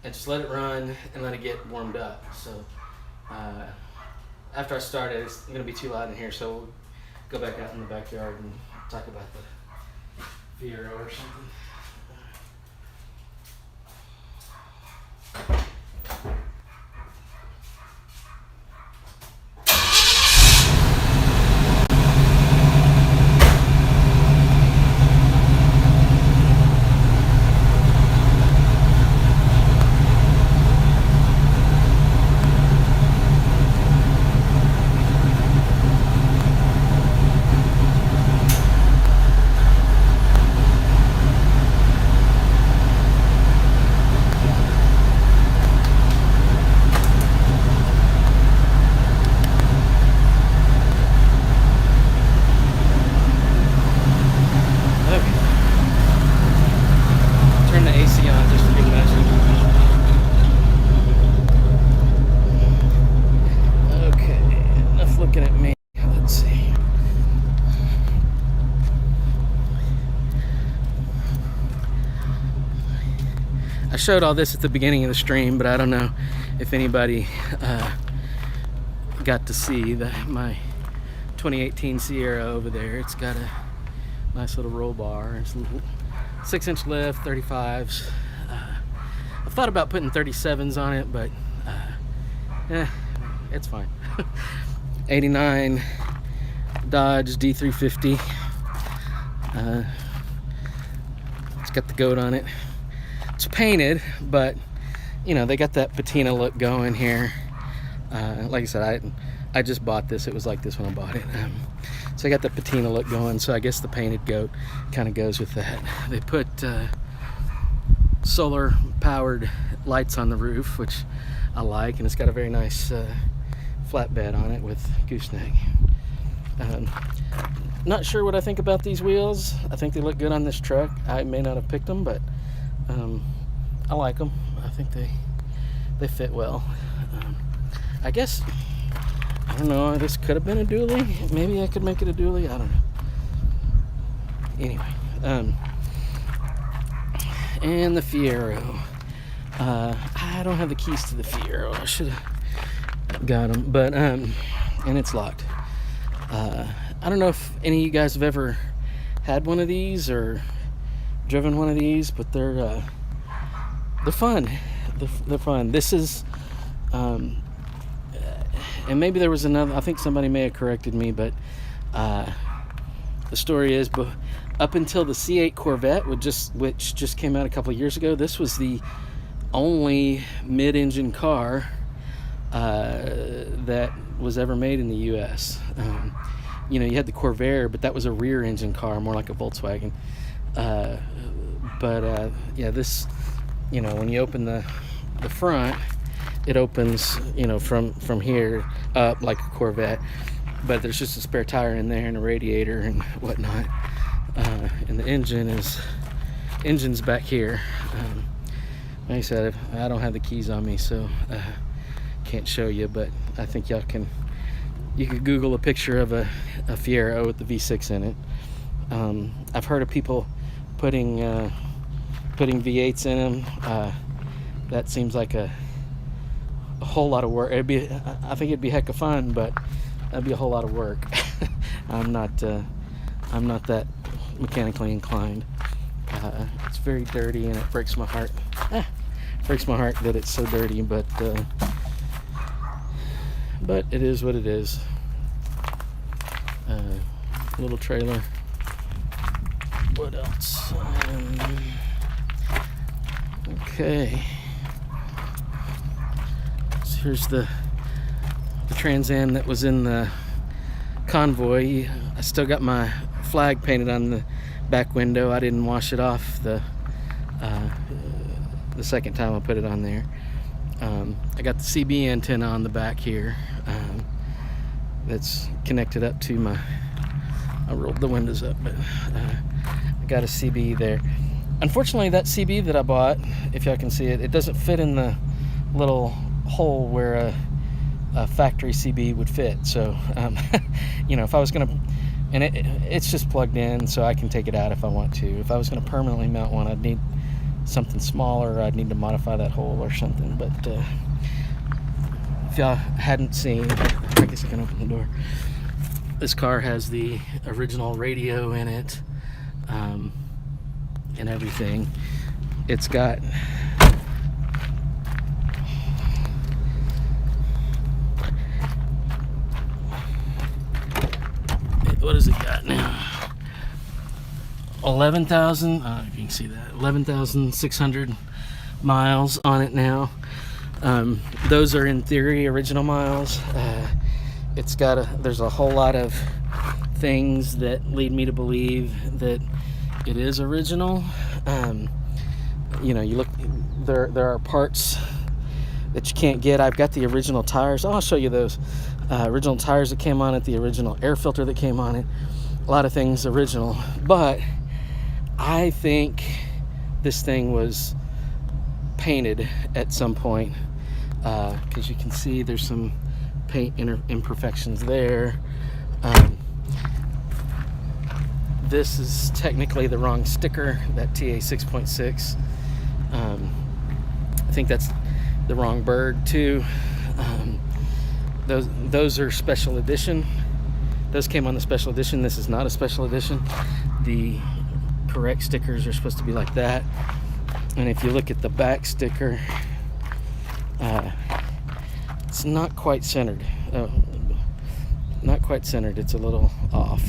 and just let it run and let it get warmed up. So after I start it, it's gonna be too loud in here. So we'll go back out in the backyard and talk about the Fiero or something. I showed all this at the beginning of the stream, but I don't know if anybody got to see my 2018 Sierra over there. It's got a nice little roll bar. It's a little 6-inch lift, 35s. I've thought about putting 37s on it, but it's fine. 89 Dodge D350. It's got the goat on it. It's painted, but you know, they got that patina look going here. Like I said, I just bought this. It was like this when I bought it. So I got the patina look going, so I guess the painted goat kind of goes with that. They put solar powered lights on the roof, which I like, and it's got a very nice flatbed on it with gooseneck. Not sure what I think about these wheels. I think they look good on this truck. I may not have picked them, but I like them. I think they fit well. I guess, I don't know, this could have been a dually. Maybe I could make it a dually. I don't know. Anyway, and the Fiero. I don't have the keys to the Fiero. I should have got them, but and it's locked. I don't know if any of you guys have ever had one of these or driven one of these, but they're fun. They're fun. This is, and maybe there was another. I think somebody may have corrected me, but the story is, but up until the C8 Corvette, which just came out a couple of years ago, this was the only mid-engine car that was ever made in the U.S. you had the Corvair, but that was a rear engine car, more like a Volkswagen. Yeah, this, when you open the front, it opens, from here up like a Corvette, but there's just a spare tire in there and a radiator and whatnot. And the engine's back here. Like I said, I don't have the keys on me, so can't show you, but I think you could Google a picture of a Fiero with the V6 in it. I've heard of people putting V8s in them. That seems like a whole lot of work. I think it'd be heck of fun, but that'd be a whole lot of work. I'm not that mechanically inclined. It's very dirty, and it breaks my heart. Breaks my heart that it's so dirty, but it is what it is. Little trailer. What else? Okay. So here's the Trans Am that was in the Convoy. I still got my flag painted on the back window. I didn't wash it off the second time I put it on there. I got the CB antenna on the back here. That's connected up to I rolled the windows up, but I got a CB there. Unfortunately, that CB that I bought, if y'all can see it, it doesn't fit in the little hole where a factory CB would fit. So, if I was gonna, and it's just plugged in, so I can take it out if I want to. If I was gonna permanently mount one, I'd need something smaller. I'd need to modify that hole or something. But if y'all hadn't seen, I guess I can open the door. This car has the original radio in it, and everything. It's got what has it got now? 11,000, if you can see that, 11,600 miles on it now. Those are in theory original miles. There's a whole lot of things that lead me to believe that it is original. You look, there are parts that you can't get. I've got the original tires. I'll show you those original tires that came on it, the original air filter that came on it. A lot of things original, but I think this thing was painted at some point, because you can see there's some paint imperfections there. This is technically the wrong sticker, that TA 6.6. I think that's the wrong bird too. Those are special edition. Those came on the special edition. This is not a special edition. The correct stickers are supposed to be like that. And if you look at the back sticker, it's not quite centered. Not quite centered. It's a little off.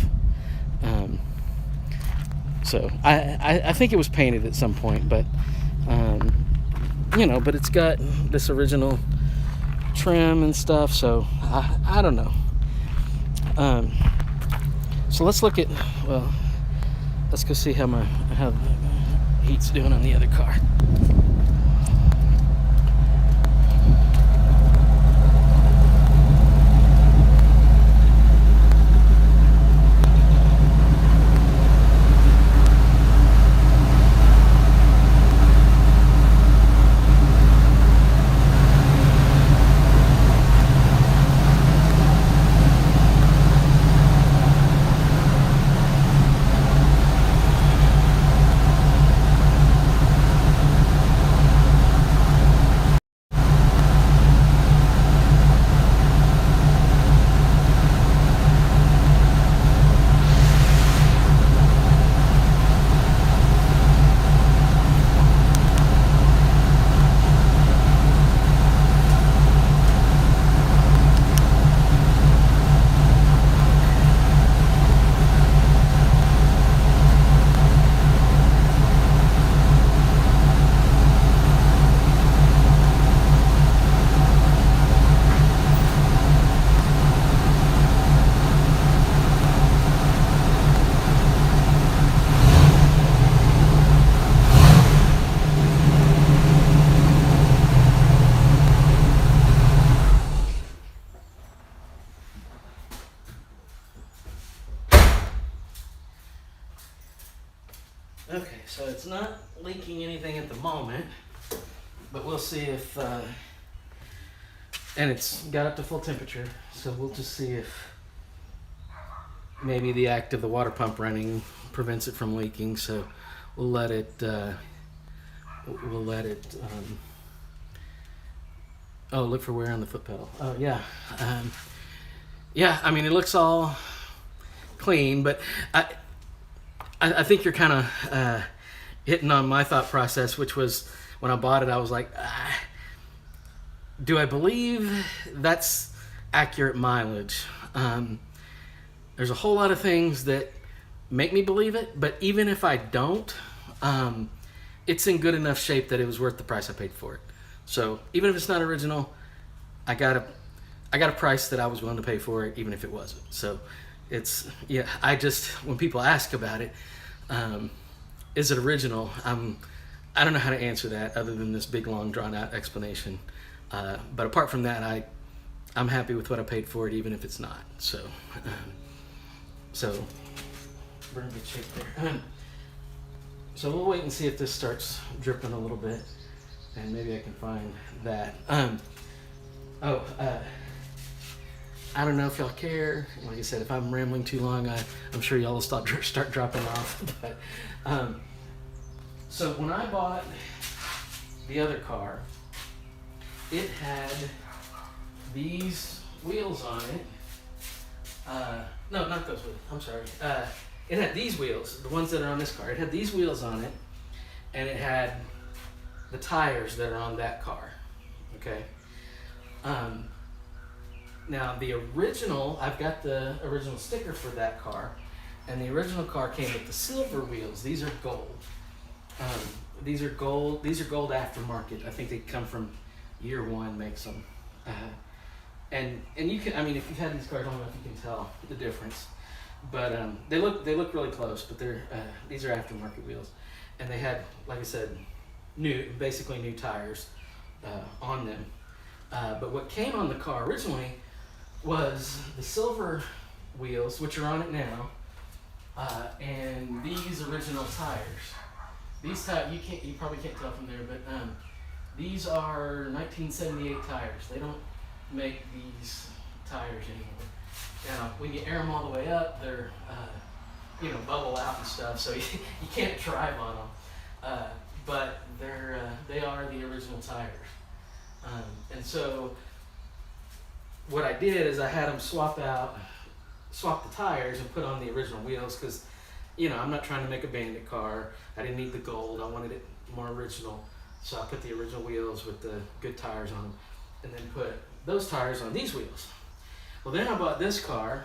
So I think it was painted at some point, but but it's got this original trim and stuff. So I don't know. So let's look at, let's go see how the heat's doing on the other car. So it's not leaking anything at the moment, but we'll see if, and it's got up to full temperature, so we'll just see if maybe the act of the water pump running prevents it from leaking. So we'll let it, oh, look for wear on the foot pedal. Oh, yeah. Yeah, I mean, it looks all clean, but I think you're kind of hitting on my thought process, which was when I bought it, I was like, do I believe that's accurate mileage? There's a whole lot of things that make me believe it, but even if I don't, it's in good enough shape that it was worth the price I paid for it. So even if it's not original, I got a price that I was willing to pay for it, even if it wasn't. So it's, yeah, when people ask about it, is it original? I don't know how to answer that other than this big, long, drawn out explanation. But apart from that, I'm happy with what I paid for it, even if it's not. So we're in good shape there. So we'll wait and see if this starts dripping a little bit, and maybe I can find that. I don't know if y'all care. Like I said, if I'm rambling too long, I'm sure y'all will start dropping off. But so when I bought the other car, it had these wheels on it. No, not those wheels. I'm sorry. It had these wheels, the ones that are on this car. It had these wheels on it, and it had the tires that are on that car. Okay. Now the original, I've got the original sticker for that car, and the original car came with the silver wheels. These are gold. These are gold aftermarket. I think they come from Year One makes them. And you can, I mean, if you've had these cars long enough, you can tell the difference. But they look really close. But these are aftermarket wheels, and they had, like I said, basically new tires on them. But what came on the car originally was the silver wheels, which are on it now, and these original tires. These tires, you probably can't tell from there, but these are 1978 tires. They don't make these tires anymore. Now, when you air them all the way up, they're bubble out and stuff, so you can't drive on them. But they are the original tires. And so what I did is I had them swap the tires and put on the original wheels, because I'm not trying to make a bandit car. I didn't need the gold. I wanted it more original. So I put the original wheels with the good tires on them, and then put those tires on these wheels. Well, then I bought this car,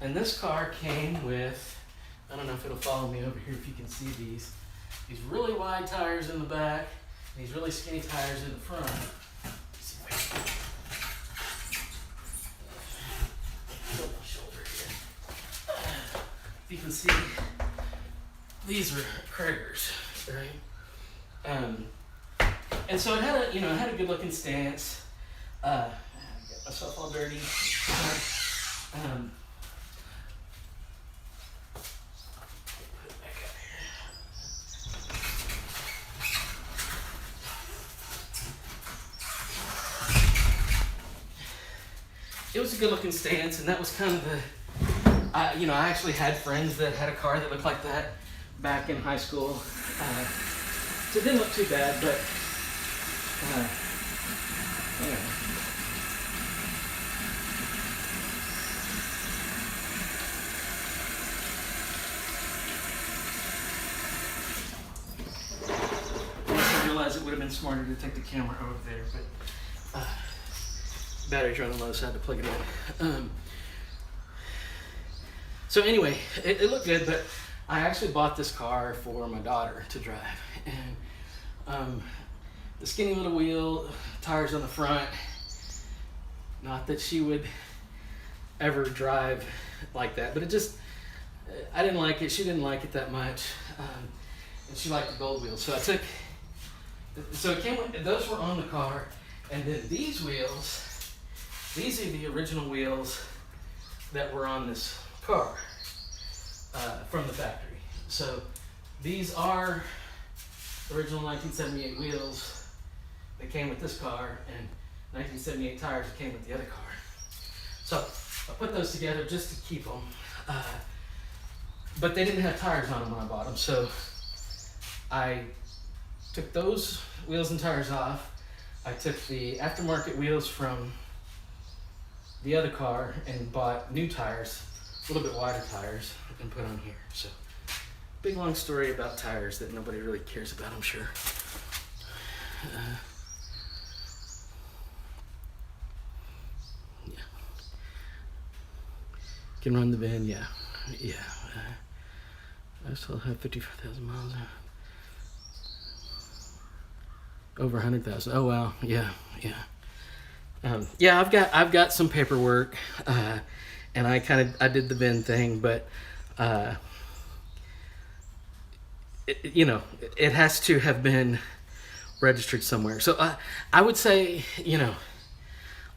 and this car came with, I don't know if it'll follow me over here if you can see these really wide tires in the back, these really skinny tires in the front. Let's see if I can feel my shoulder here. If you can see, these are Kragers, right? And so it had a good looking stance. I got myself all dirty. Put it back up here. It was a good looking stance, and that was kind of I actually had friends that had a car that looked like that back in high school. So it didn't look too bad, but yeah. I realized it would have been smarter to take the camera over there, but battery's running low, so I had to plug it in. So anyway, it looked good, but I actually bought this car for my daughter to drive, and the skinny little wheel, tires on the front, not that she would ever drive like that, but I didn't like it, she didn't like it that much, and she liked the gold wheels, so it came with, those were on the car, and then these wheels, these are the original wheels that were on this car from the factory. So these are original 1978 wheels that came with this car, and 1978 tires that came with the other car. So I put those together just to keep them. But they didn't have tires on them when I bought them, so I took those wheels and tires off. I took the aftermarket wheels from the other car and bought new tires, a little bit wider tires, and put on here. So, big long story about tires that nobody really cares about, I'm sure. Yeah. Can run the van, yeah. I still have 55,000 miles. Over 100,000. Oh wow, yeah. Yeah, I've got some paperwork, and I did the VIN thing, but it has to have been registered somewhere. So I would say,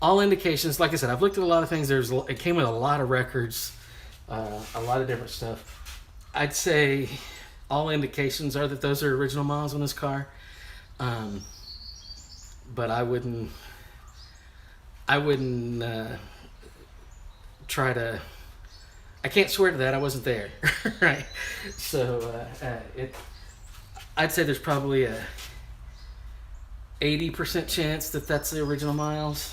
all indications. Like I said, I've looked at a lot of things. It came with a lot of records, a lot of different stuff. I'd say all indications are that those are original miles on this car. But I wouldn't try to. I can't swear to that. I wasn't there, right? So I'd say there's probably a 80% chance that that's the original miles.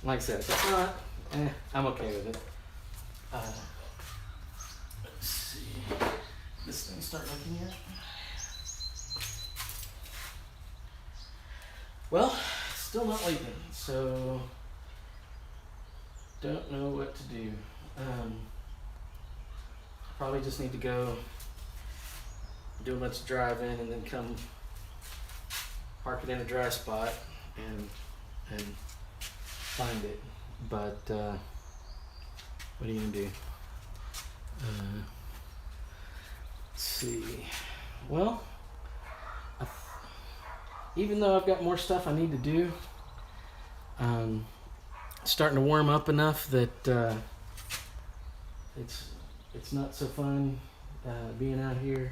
Like I said, if it's not, I'm okay with it. Let's see. This thing start looking at. Well, still not leaving, so don't know what to do. Probably just need to go do a bunch of driving and then come park it in a dry spot and find it. But what are you gonna do? Let's see. Well, even though I've got more stuff I need to do, it's starting to warm up enough that it's not so fun being out here,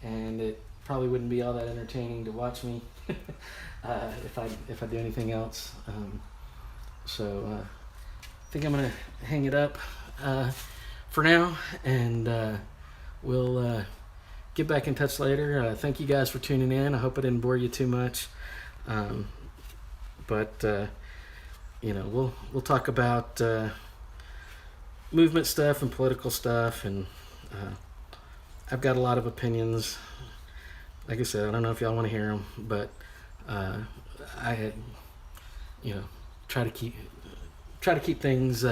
and it probably wouldn't be all that entertaining to watch me if I do anything else. So I think I'm gonna hang it up for now, and we'll get back in touch later. Thank you guys for tuning in. I hope I didn't bore you too much. But we'll talk about movement stuff and political stuff, and I've got a lot of opinions. Like I said, I don't know if y'all want to hear them, but I try to keep things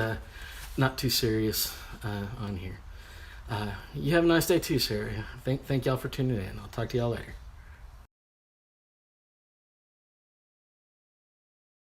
not too serious on here. You have a nice day too, Sarah. Thank y'all for tuning in. I'll talk to y'all later.